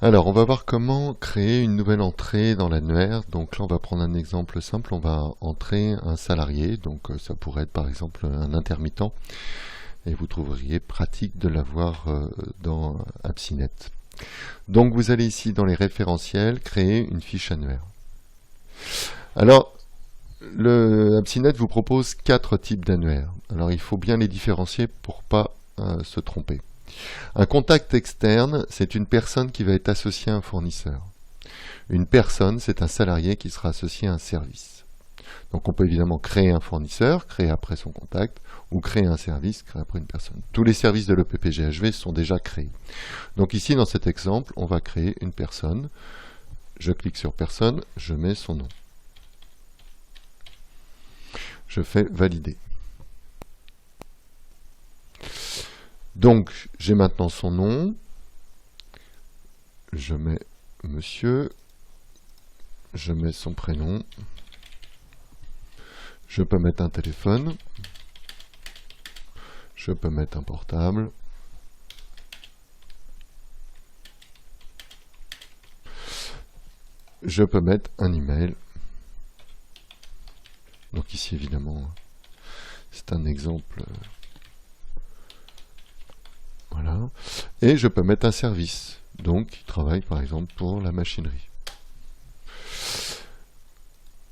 Alors, on va voir comment créer une nouvelle entrée dans l'annuaire. Donc là, on va prendre un exemple simple. On va entrer un salarié. Donc ça pourrait être par exemple un intermittent. Et vous trouveriez pratique de l'avoir dans AppSynet. Donc vous allez ici dans les référentiels, créer une fiche annuaire. Alors, le AppSynet vous propose 4 types d'annuaires. Alors il faut bien les différencier pour ne pas se tromper. Un contact externe, c'est une personne qui va être associée à un fournisseur. Une personne, c'est un salarié qui sera associé à un service. Donc on peut évidemment créer un fournisseur, créer après son contact, ou créer un service, créer après une personne. Tous les services de l'EPPGHV sont déjà créés. Donc ici, dans cet exemple, on va créer une personne. Je clique sur personne, je mets son nom. Je fais valider. Donc, j'ai maintenant son nom. Je mets monsieur. Je mets son prénom. Je peux mettre un téléphone. Je peux mettre un portable. Je peux mettre un email. Donc ici, évidemment, c'est un exemple. Voilà. Et je peux mettre un service. Donc, qui travaille, par exemple, pour la machinerie.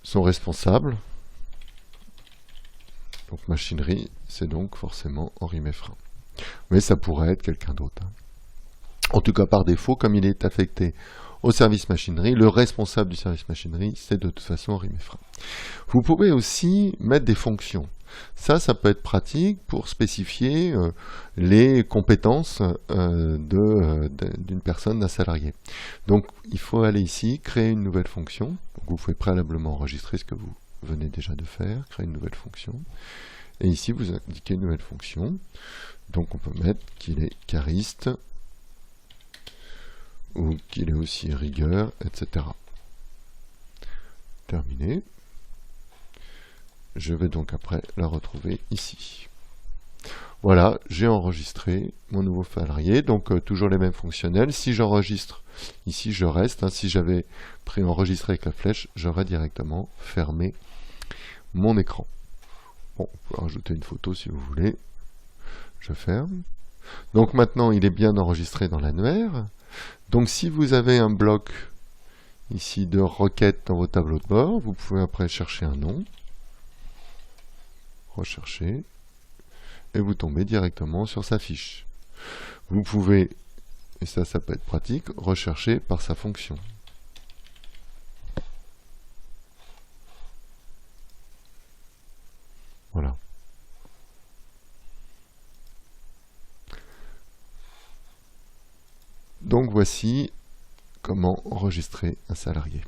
Son responsable. Donc, machinerie, c'est donc forcément Henri Meffrin. Mais ça pourrait être quelqu'un d'autre. En tout cas, par défaut, comme il est affecté au service machinerie, le responsable du service machinerie, c'est de toute façon Henri Meffrin. Vous pouvez aussi mettre des fonctions. Ça peut être pratique pour spécifier les compétences d'une personne, d'un salarié. Donc, il faut aller ici, créer une nouvelle fonction. Donc, vous pouvez préalablement enregistrer ce que vous venez déjà de faire, créer une nouvelle fonction. Et ici, vous indiquez une nouvelle fonction. Donc, on peut mettre qu'il est cariste, ou qu'il est aussi rigueur, etc. Terminé. Je vais donc après la retrouver ici. Voilà, j'ai enregistré mon nouveau salarié, donc toujours les mêmes fonctionnels. Si j'enregistre, ici je reste. Si j'avais préenregistré avec la flèche, j'aurais directement fermé mon écran. Bon, vous pouvez rajouter une photo si vous voulez. Je ferme. Donc maintenant, il est bien enregistré dans l'annuaire. Donc si vous avez un bloc ici de requêtes dans vos tableaux de bord, vous pouvez après chercher un nom. Rechercher, et vous tombez directement sur sa fiche. Vous pouvez, et ça peut être pratique, rechercher par sa fonction. Voilà. Donc voici comment enregistrer un salarié.